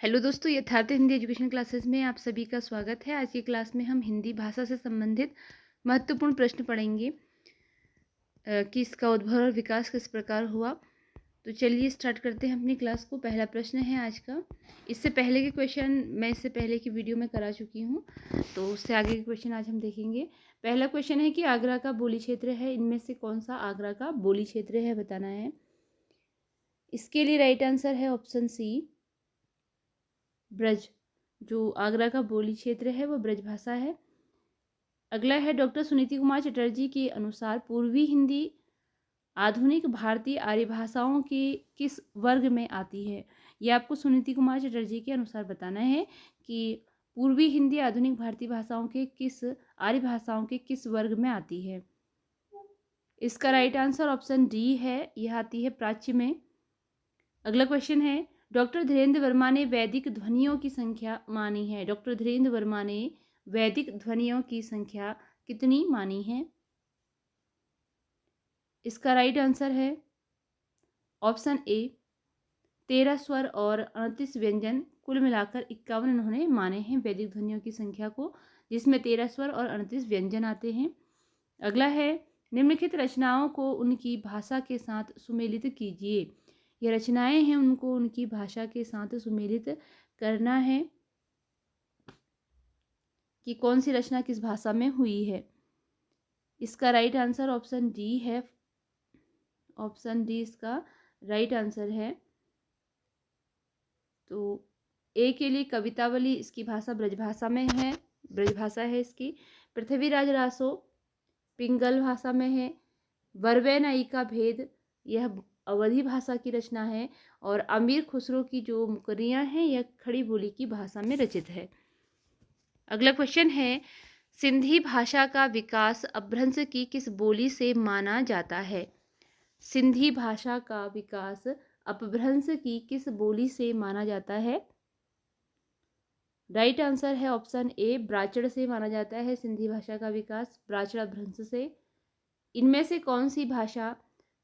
Hello दोस्तों, यथार्थ Hindi education classes में आप सभी का स्वागत है। आज की क्लास में हम हिंदी भाषा से संबंधित महत्वपूर्ण प्रश्न पढ़ेंगे कि इसका उद्भव और विकास किस प्रकार हुआ। तो चलिए स्टार्ट करते हैं अपनी क्लास को। पहला प्रश्न है आज का। इससे पहले के क्वेश्चन मैं इससे पहले की वीडियो में करा चुकी हूँ, तो उससे आगे के क्वेश्चन आज हम देखेंगे। पहला क्वेश्चन है कि आगरा का बोली क्षेत्र है, इनमें से कौन सा आगरा का बोली क्षेत्र है बताना है। इसके लिए राइट आंसर है ऑप्शन सी, ब्रज। जो आगरा का बोली क्षेत्र है वो ब्रज भाषा है। अगला है डॉक्टर सुनीति कुमार चटर्जी के अनुसार पूर्वी हिंदी आधुनिक भारतीय आर्य भाषाओं के किस वर्ग में आती है। ये आपको सुनीति कुमार चटर्जी के अनुसार बताना है कि पूर्वी हिंदी आधुनिक भारतीय भाषाओं के किस आर्य भाषाओं के किस वर्ग में आती है। इसका राइट आंसर ऑप्शन डी है, यह आती है प्राच्य में। अगला क्वेश्चन है डॉक्टर धीरेन्द्र वर्मा ने वैदिक ध्वनियों की संख्या मानी है। डॉक्टर धीरेन्द्र वर्मा ने वैदिक ध्वनियों की संख्या कितनी मानी है। इसका राइट आंसर है ऑप्शन ए, 13 स्वर और 38 व्यंजन, कुल मिलाकर 51 इन्होंने माने हैं वैदिक ध्वनियों की संख्या को, जिसमें 13 स्वर और 38 व्यंजन आते हैं। अगला है निम्नलिखित रचनाओं को उनकी भाषा के साथ सुमेलित कीजिए। ये रचनाएं हैं, उनको उनकी भाषा के साथ सुमेलित करना है कि कौन सी रचना किस भाषा में हुई है। इसका राइट आंसर ऑप्शन डी है। ऑप्शन डी इसका राइट आंसर है। तो ए के लिए कवितावली, इसकी भाषा ब्रजभाषा में है, ब्रजभाषा है इसकी। पृथ्वीराज रासो पिंगल भाषा में है। वर्वे नई का भेद, यह अवधी भाषा की रचना है। और अमीर खुसरो की जो मुकर्रियाँ हैं, यह खड़ी बोली की भाषा में रचित है। अगला क्वेश्चन है सिंधी भाषा का विकास अपभ्रंश की किस बोली से माना जाता है। सिंधी भाषा का विकास अपभ्रंश की किस बोली से माना जाता है। राइट आंसर है ऑप्शन ए, ब्राचड़ से माना जाता है सिंधी भाषा का विकास, ब्राचड़ अपभ्रंश से। इनमें से कौन सी भाषा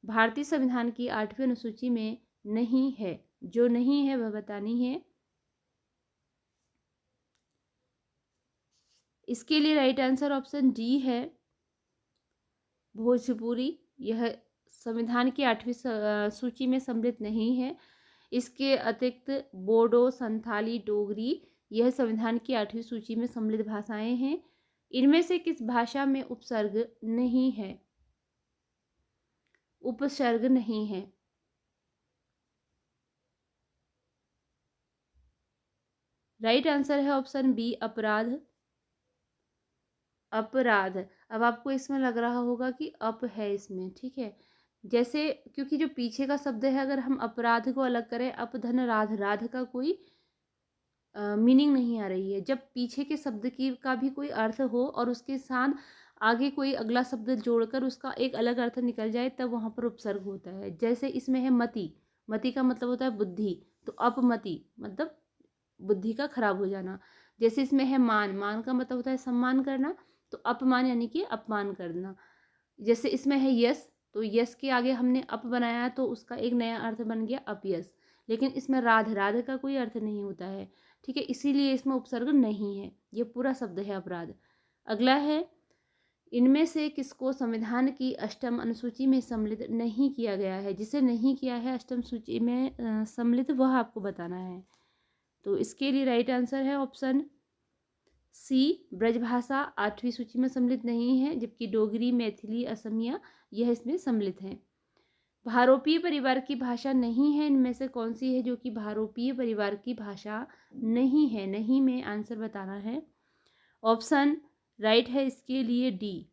भारतीय संविधान की 8वीं अनुसूची में नहीं है। जो नहीं है वह बतानी है। इसके लिए राइट आंसर ऑप्शन डी है, भोजपुरी। यह संविधान की 8वीं सूची में सम्मिलित नहीं है। इसके अतिरिक्त बोडो, संथाली, डोगरी, यह संविधान की 8वीं सूची में सम्मिलित भाषाएं हैं। इनमें से किस भाषा में उपसर्ग नहीं है। उपसर्ग नहीं है। राइट आंसर है ऑप्शन बी, अपराध। अपराध। अब आपको इसमें लग रहा होगा कि अप है इसमें, ठीक है। जैसे क्योंकि जो पीछे का शब्द है, अगर हम अपराध को अलग करें, अप धन राध, राध का कोई मीनिंग नहीं आ रही है। जब पीछे के शब्द की का भी कोई अर्थ हो और उसके साथ आगे कोई अगला शब्द जोड़कर उसका एक अलग अर्थ निकल जाए, तब वहाँ पर उपसर्ग होता है। जैसे इसमें है मति, मति का मतलब होता है बुद्धि, तो अपमति मतलब बुद्धि का खराब हो जाना। जैसे इसमें है मान, मान का मतलब होता है सम्मान करना, तो अपमान यानी कि अपमान करना। जैसे इसमें है यश, तो यश के आगे हमने अप बनाया तो उसका एक नया अर्थ बन गया अपयश। लेकिन इसमें राध, राध का कोई अर्थ नहीं होता है, ठीक है, इसीलिए इसमें उपसर्ग नहीं है। ये पूरा शब्द है अपराध। अगला है इनमें से किसको संविधान की 8वीं अनुसूची में सम्मिलित नहीं किया गया है। जिसे नहीं किया है 8वीं सूची में सम्मिलित, वह आपको बताना है। तो इसके लिए राइट आंसर है ऑप्शन सी, ब्रजभाषा 8वीं सूची में सम्मिलित नहीं है, जबकि डोगरी, मैथिली, असमिया यह इसमें सम्मिलित है। भारोपीय परिवार की भाषा नहीं है, इनमें से कौन सी है जो कि भारोपीय परिवार की भाषा नहीं है। नहीं में आंसर बताना है। ऑप्शन राइट है इसके लिए D.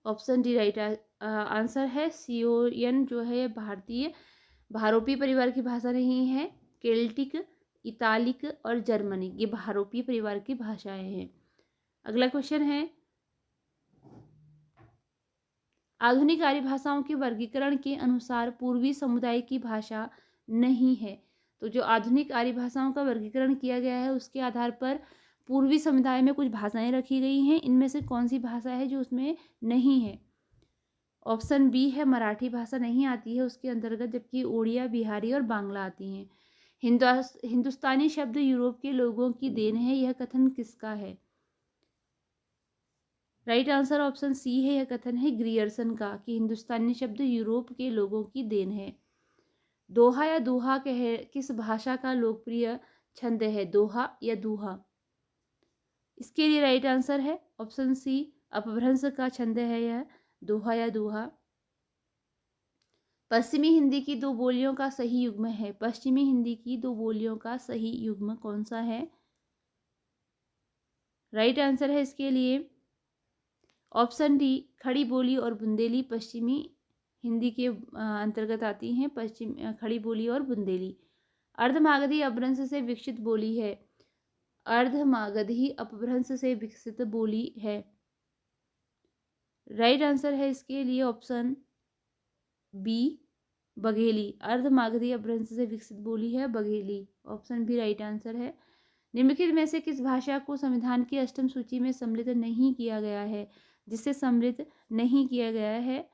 Option D right answer है। सियोयन जो है भारतीय भारोपीय परिवार की भाषा नहीं है। केल्टिक, इतालिक और जर्मनिक ये भारोपीय परिवार की भाषाएं हैं। अगला क्वेश्चन है आधुनिक आर्य भाषाओं के वर्गीकरण के अनुसार पूर्वी समुदाय की भाषा नहीं है। तो जो आधुनिक आर्य भाषाओं का वर्गीकरण किया गया है, उसके आधार पर पूर्वी समुदाय में कुछ भाषाएं रखी गई हैं। इनमें से कौन सी भाषा है जो उसमें नहीं है। ऑप्शन बी है मराठी भाषा नहीं आती है उसके अंतर्गत, जबकि उड़िया, बिहारी और बांग्ला आती हैं। हिंदुस्तानी शब्द यूरोप के लोगों की देन है, यह कथन किसका है? राइट आंसर ऑप्शन सी है, यह कथन है ग्रियर्सन का कि हिंदुस्तानी शब्द यूरोप के लोगों की देन है। दोहा या दूहा किस भाषा का लोकप्रिय छंद है? दोहा या दूहा? इसके लिए राइट आंसर है ऑप्शन सी, अपभ्रंश का छंद है यह, दोहा या दूहा। पश्चिमी हिंदी की दो बोलियों का सही युग्म है। पश्चिमी हिंदी की दो बोलियों का सही युग्म कौन सा है? राइट आंसर है इसके लिए ऑप्शन डी, खड़ी बोली और बुंदेली पश्चिमी हिंदी के अंतर्गत आती हैं। खड़ी बोली और बुंदेली। अर्धमागधी अपभ्रंश से विकसित बोली है। अर्धमागधी अपभ्रंश से विकसित बोली है। राइट आंसर है इसके लिए ऑप्शन बी, बघेली। अर्धमागधी अपभ्रंश से विकसित बोली है Bagheli. Option B right answer है। निम्नलिखित में से किस भाषा को संविधान की अष्टम सूची में सम्मिलित नहीं किया गया है? जिससे सम्मिलित नहीं किया गया है,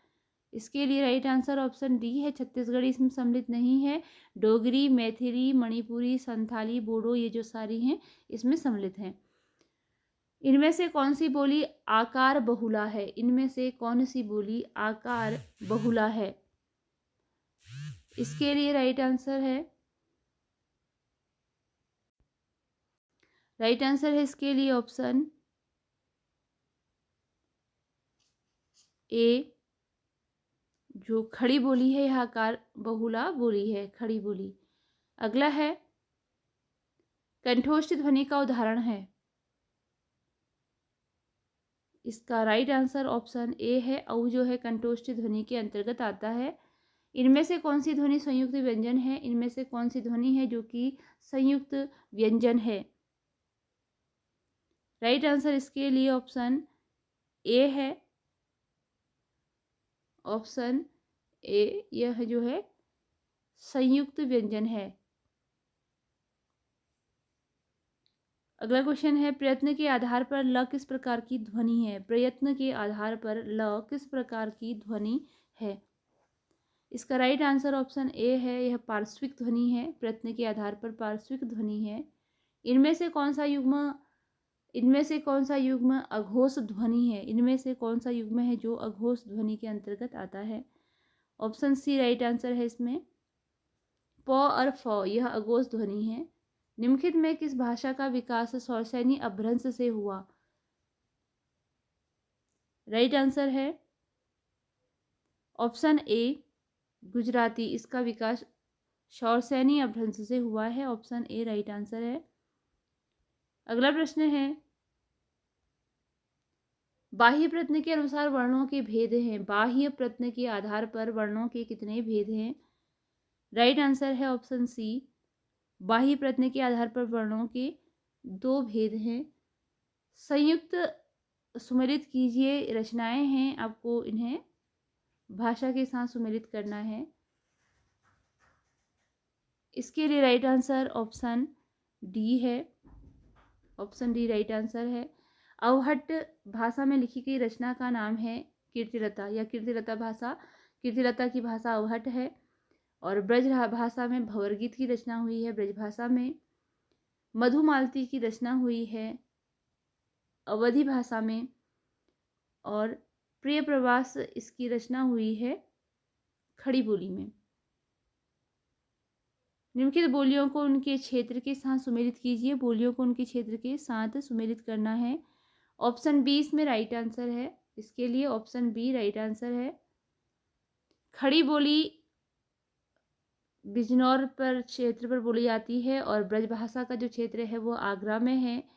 इसके लिए राइट आंसर ऑप्शन डी है, छत्तीसगढ़ी इसमें सम्मिलित नहीं है। डोगरी, मैथिली, मणिपुरी, संथाली, बोडो ये जो सारी हैं इसमें सम्मिलित हैं। इनमें से कौन सी बोली आकार बहुला है? इनमें से कौन सी बोली आकार बहुला है? इसके लिए राइट आंसर है इसके लिए ऑप्शन ए, जो खड़ी बोली है यह आकार बहुला बोली है, खड़ी बोली। अगला है कंठोष्ठ ध्वनि का उदाहरण है। इसका राइट आंसर ऑप्शन ए है, औ जो है कंठोष्ठ ध्वनि के अंतर्गत आता है। इनमें से कौन सी ध्वनि संयुक्त व्यंजन है? इनमें से कौन सी ध्वनि है जो कि संयुक्त व्यंजन है? राइट आंसर इसके लिए ऑप्शन ए है। ऑप्शन ए यह जो है संयुक्त व्यंजन है। अगला क्वेश्चन है, प्रयत्न के आधार पर ल किस प्रकार की ध्वनि है? प्रयत्न के आधार पर ल किस प्रकार की ध्वनि है? इसका राइट आंसर ऑप्शन ए है, यह पार्श्विक ध्वनि है। प्रयत्न के आधार पर पार्श्विक ध्वनि है। इनमें से कौन सा युग्म अघोष ध्वनि है? इनमें से कौन सा युग्म है जो अघोष ध्वनि के अंतर्गत आता है? ऑप्शन सी राइट आंसर है इसमें। प और फ यह अघोष ध्वनि है। निम्नलिखित में किस भाषा का विकास सौरसैनी अपभ्रंश से हुआ? राइट आंसर है ऑप्शन ए, गुजराती। इसका विकास सौरसैनी अपभ्रंश से हुआ है। ऑप्शन ए राइट आंसर है। अगला प्रश्न है, बाह्य प्रयत्न के अनुसार वर्णों के भेद हैं। बाह्य प्रयत्न के आधार पर वर्णों के कितने भेद हैं? राइट आंसर है ऑप्शन सी, बाह्य प्रयत्न के आधार पर वर्णों के 2 भेद हैं। संयुक्त सुमेलित कीजिए रचनाएं हैं, आपको इन्हें भाषा के साथ सुमेलित करना है। इसके लिए राइट आंसर ऑप्शन डी है। ऑप्शन डी राइट आंसर है। अवहट्ट भाषा में लिखी गई रचना का नाम है कीर्तिलता या कीर्तिलता भाषा। कीर्तिलता की भाषा अवहट्ट है। और ब्रज भाषा में भंवरगीत की रचना हुई है। ब्रज भाषा में मधुमालती की रचना हुई है अवधी भाषा में। और प्रिय प्रवास इसकी रचना हुई है खड़ी बोली में। निम्नलिखित बोलियों को उनके क्षेत्र के साथ सुमेलित कीजिए। बोलियों को उनके क्षेत्र के साथ सुमेलित करना है। ऑप्शन बी इसमें राइट आंसर है। इसके लिए ऑप्शन बी राइट आंसर है। खड़ी बोली बिजनौर पर क्षेत्र पर बोली जाती है और ब्रज भाषा का जो क्षेत्र है वो आगरा में है।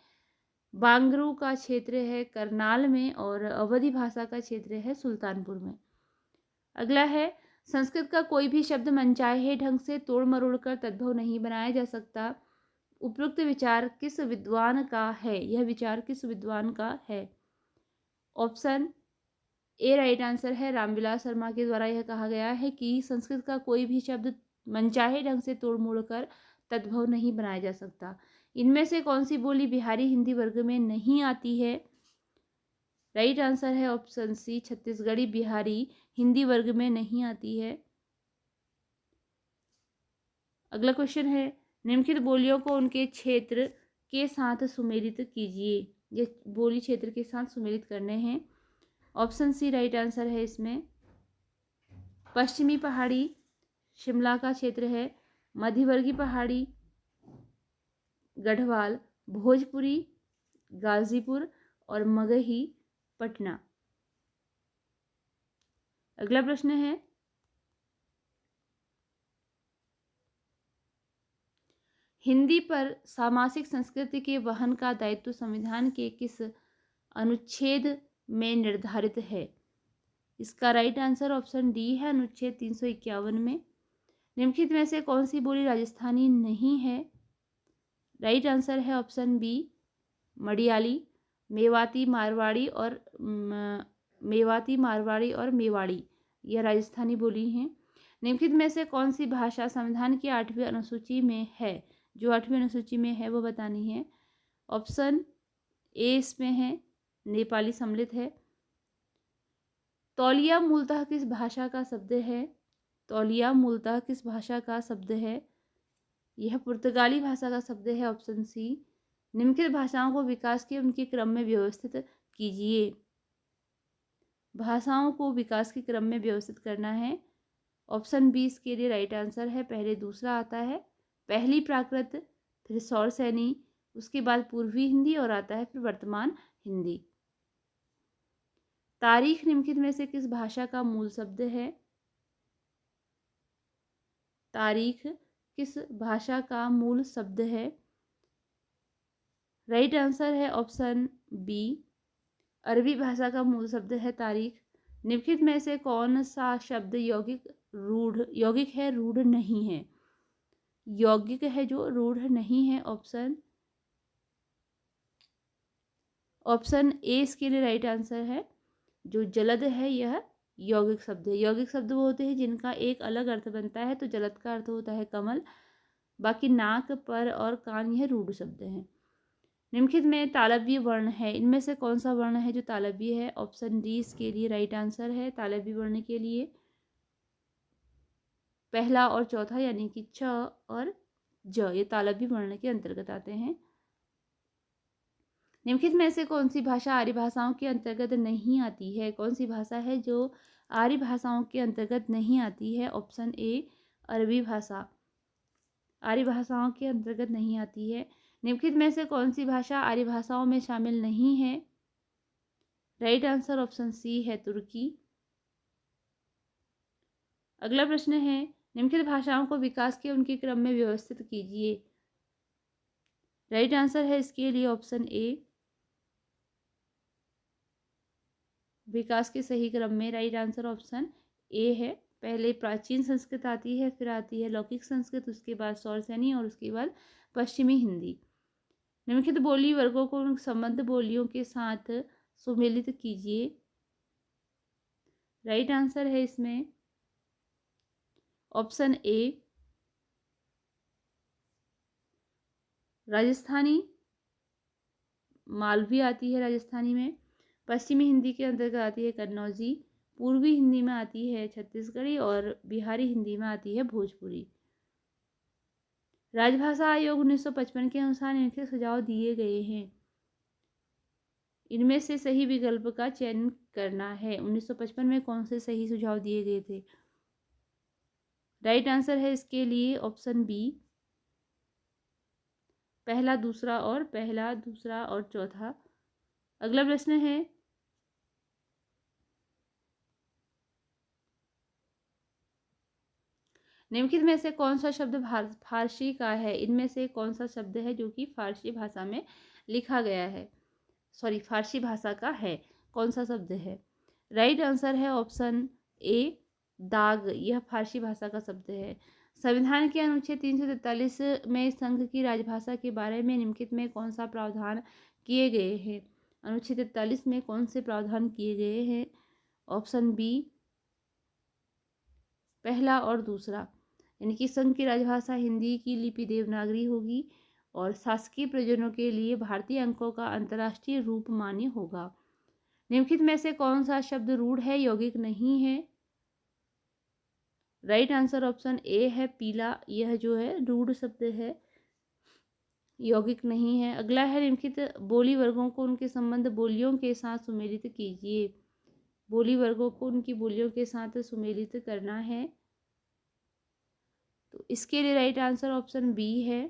बांगरू का क्षेत्र है करनाल में और अवधी भाषा का क्षेत्र है सुल्तानपुर में। अगला है, संस्कृत का कोई भी शब्द मनचाहे ढंग से तोड़ मरोड़ कर तद्भव नहीं बनाया जा सकता। उपरोक्त विचार किस विद्वान का है? यह विचार किस विद्वान का है? ऑप्शन ए राइट आंसर है। रामविलास शर्मा के द्वारा यह कहा गया है कि संस्कृत का कोई भी शब्द मनचाहे ढंग से तोड़ मोड़ कर तद्भव नहीं बनाया जा सकता। इनमें से कौन सी बोली बिहारी हिंदी वर्ग में नहीं आती है? राइट आंसर है ऑप्शन सी, छत्तीसगढ़ी बिहारी हिंदी वर्ग में नहीं आती है। अगला क्वेश्चन है, निम्नलिखित बोलियों को उनके क्षेत्र के साथ सुमेलित कीजिए। ये बोली क्षेत्र के साथ सुमेलित करने हैं। ऑप्शन सी राइट आंसर है इसमें। पश्चिमी पहाड़ी शिमला का क्षेत्र है, मध्यवर्गीय पहाड़ी गढ़वाल, भोजपुरी गाजीपुर और मगही पटना। अगला प्रश्न है, हिंदी पर सामासिक संस्कृति के वहन का दायित्व संविधान के किस अनुच्छेद में निर्धारित है? इसका राइट आंसर ऑप्शन डी है, अनुच्छेद 351 में। निम्नलिखित में से कौन सी बोली राजस्थानी नहीं है? राइट आंसर है ऑप्शन बी, मडियाली, मेवाती मारवाड़ी और मेवाड़ी। यह राजस्थानी बोली हैं। निम्नलिखित में से कौन सी भाषा संविधान की 8वीं अनुसूची में है? जो 8वीं अनुसूची में है वो बतानी है। ऑप्शन ए इसमें है, नेपाली सम्मिलित है। तौलिया मूलतः किस भाषा का शब्द है? तौलिया मूलतः किस भाषा का शब्द है? यह पुर्तगाली भाषा का शब्द है, ऑप्शन सी। निम्नलिखित भाषाओं को विकास के उनके क्रम में व्यवस्थित कीजिए। भाषाओं को विकास के क्रम में व्यवस्थित करना है। ऑप्शन बी इसके लिए राइट आंसर है। पहले दूसरा आता है, पहली प्राकृत, फिर सौरसैनी, उसके बाद पूर्वी हिंदी और आता है फिर वर्तमान हिंदी। तारीख निम्नलिखित में से किस भाषा का मूल शब्द है? तारीख किस भाषा का मूल शब्द है? राइट आंसर है ऑप्शन बी, अरबी भाषा का मूल शब्द है तारीख। निम्नलिखित में से कौन सा शब्द यौगिक है, रूढ़ नहीं है? यौगिक है जो रूढ़ नहीं है। ऑप्शन ए इसके लिए राइट आंसर है। जो जलद है यह यौगिक शब्द है। यौगिक शब्द वो होते हैं जिनका एक अलग अर्थ बनता है, तो जलद का अर्थ होता है कमल, बाकी नाक, पर और कान यह रूढ़ शब्द हैं। निम्नलिखित में तालव्य वर्ण है, इनमें से कौन सा वर्ण है जो तालव्य है? ऑप्शन डी इसके लिए राइट आंसर है। तालव्य वर्ण के लिए पहला और चौथा यानी कि छ और ज, ये तालव्य वर्ण के अंतर्गत आते हैं। निम्नलिखित में से कौन सी भाषा आर्य भाषाओं के अंतर्गत नहीं आती है? कौन सी भाषा है जो आर्य भाषाओं के अंतर्गत नहीं आती है? ऑप्शन ए, अरबी भाषा आर्य भाषाओं के अंतर्गत नहीं आती है। निम्नलिखित में से कौन सी भाषा आर्य भाषाओं में शामिल नहीं है? राइट आंसर ऑप्शन सी है, तुर्की। अगला प्रश्न है, निम्नलिखित भाषाओं को विकास के उनके क्रम में व्यवस्थित कीजिए। राइट आंसर है इसके लिए ऑप्शन ए, विकास के सही क्रम में। राइट आंसर ऑप्शन ए है। पहले प्राचीन संस्कृत आती है, फिर आती है लौकिक संस्कृत, उसके बाद सौरसैनी और उसके बाद पश्चिमी हिंदी। निम्नलिखित बोली वर्गों को उन संबद्ध बोलियों के साथ सुमेलित कीजिए। राइट आंसर है इसमें ऑप्शन ए, राजस्थानी मालवी आती है राजस्थानी में। पश्चिमी हिंदी के अंतर्गत आती है कन्नौजी, पूर्वी हिंदी में आती है छत्तीसगढ़ी और बिहारी हिंदी में आती है भोजपुरी। राजभाषा आयोग 1955 के अनुसार निम्नलिखित सुझाव दिए गए हैं, इनमें से सही विकल्प का चयन करना है। 1955 में कौन से सही सुझाव दिए गए थे? राइट आंसर है इसके लिए ऑप्शन बी, पहला दूसरा और चौथा। अगला प्रश्न है, निम्नलिखित में से कौन सा शब्द फारसी का है? इनमें से कौन सा शब्द है जो कि फारसी भाषा में लिखा गया है? फारसी भाषा का है, कौन सा शब्द है? राइट आंसर है ऑप्शन ए, दाग। यह फारसी भाषा का शब्द है। संविधान के अनुच्छेद 343 में संघ की राजभाषा के बारे में निम्नलिखित में कौन सा प्रावधान किए गए हैं? अनुच्छेद 43 में कौन से प्रावधान किए गए हैं? ऑप्शन बी, पहला और दूसरा, यानी कि संघ की राजभाषा हिंदी की लिपि देवनागरी होगी और शासकीय प्रयोजनों के लिए भारतीय अंकों का अंतर्राष्ट्रीय रूप मान्य होगा। निम्नलिखित में से कौन सा शब्द रूढ़ है, यौगिक नहीं है? राइट आंसर ऑप्शन ए है पीला। यह जो है रूढ़ शब्द है, यौगिक नहीं है। अगला है निम्नलिखित बोली वर्गों को उनके संबंध बोलियों के साथ सुमेलित कीजिए। बोली वर्गों को उनकी बोलियों के साथ सुमेलित करना है, तो इसके लिए राइट आंसर ऑप्शन बी है।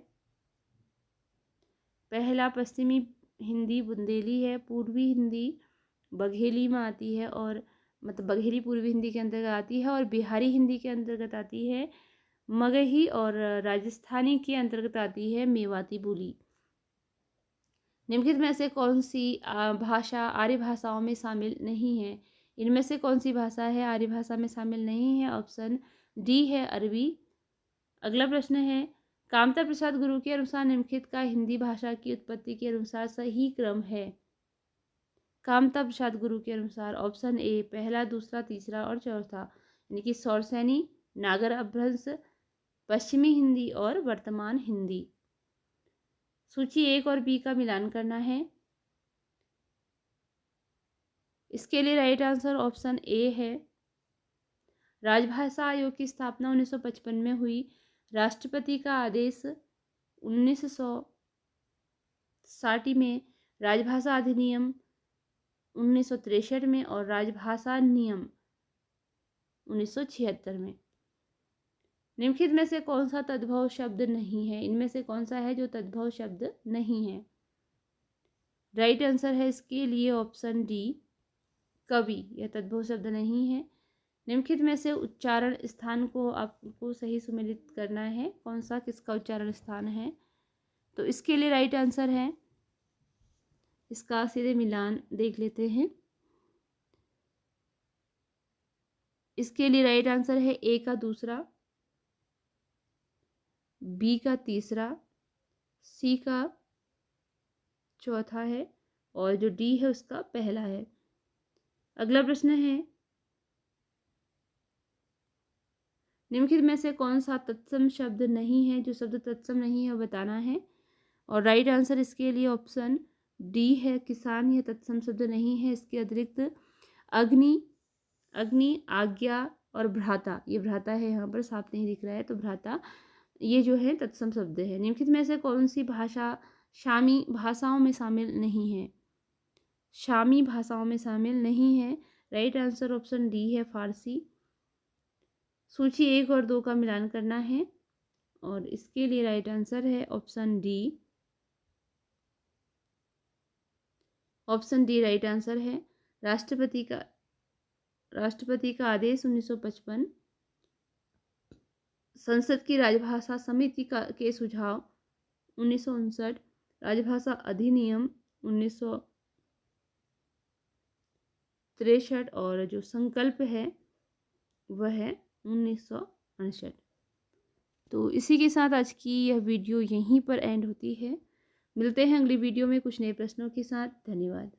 पहला पश्चिमी हिंदी बुंदेली है, पूर्वी हिंदी बघेली में आती है, और मतलब बघेली पूर्वी हिंदी के अंतर्गत आती है, और बिहारी हिंदी के अंतर्गत आती है मगही, और राजस्थानी के अंतर्गत आती है मेवाती बोली। निम्नलिखित में से कौन सी भाषा आर्य भाषाओं में शामिल नहीं है? इनमें से कौन सी भाषा है आर्य भाषा में शामिल नहीं है? ऑप्शन डी है अरबी। अगला प्रश्न है, कामता प्रसाद गुरु के अनुसार निम्नलिखित का हिंदी भाषा की उत्पत्ति के अनुसार सही क्रम है? कामता प्रसाद गुरु के अनुसार ऑप्शन ए पहला, दूसरा, तीसरा और चौथा, यानी कि सौरसैनी, नागर अपभ्रंश, पश्चिमी हिंदी और वर्तमान हिंदी। सूची एक और बी का मिलान करना है। इसके लिए राइट आंसर ऑप्शन ए है। राजभाषा आयोग की स्थापना 1955 में हुई। राष्ट्रपति का आदेश 1960 में, राजभाषा अधिनियम 1963 में, और राजभाषा नियम 1976 में। निम्नलिखित में से कौन सा तद्भव शब्द नहीं है? इनमें से कौन सा है जो तद्भव शब्द नहीं है? राइट आंसर है इसके लिए ऑप्शन डी कवि। यह तद्भव शब्द नहीं है। निम्नलिखित में से उच्चारण स्थान को आपको सही सुमेलित करना है, कौन सा किसका उच्चारण स्थान है? तो इसके लिए राइट आंसर है, इसका सीधे मिलान देख लेते हैं। इसके लिए राइट आंसर है ए का दूसरा, बी का तीसरा, सी का चौथा है, और जो डी है उसका पहला है। अगला प्रश्न है, निम्नलिखित में से कौन सा तत्सम शब्द नहीं है? जो शब्द तत्सम नहीं है वो बताना है, और राइट आंसर इसके लिए ऑप्शन डी है किसान। यह तत्सम शब्द नहीं है। इसके अतिरिक्त अग्नि, अग्नि, आज्ञा और भ्राता, ये भ्राता है यहाँ पर साफ नहीं दिख रहा है, तो भ्राता ये जो है तत्सम शब्द है। निम्नलिखित में से कौन सी भाषा शामी भाषाओं में शामिल नहीं है? शामी भाषाओं में शामिल नहीं है। राइट आंसर ऑप्शन डी है फारसी। सूची एक और दो का मिलान करना है, और इसके लिए राइट आंसर है option D. Option D right answer है। राष्ट्रपति का आदेश 1955, संसद की राजभाषा समिति के सुझाव 1959, राजभाषा अधिनियम 1963, और जो संकल्प है वह है 1968। तो इसी के साथ आज की यह वीडियो यहीं पर एंड होती है। मिलते हैं अगली वीडियो में कुछ नए प्रश्नों के साथ। धन्यवाद।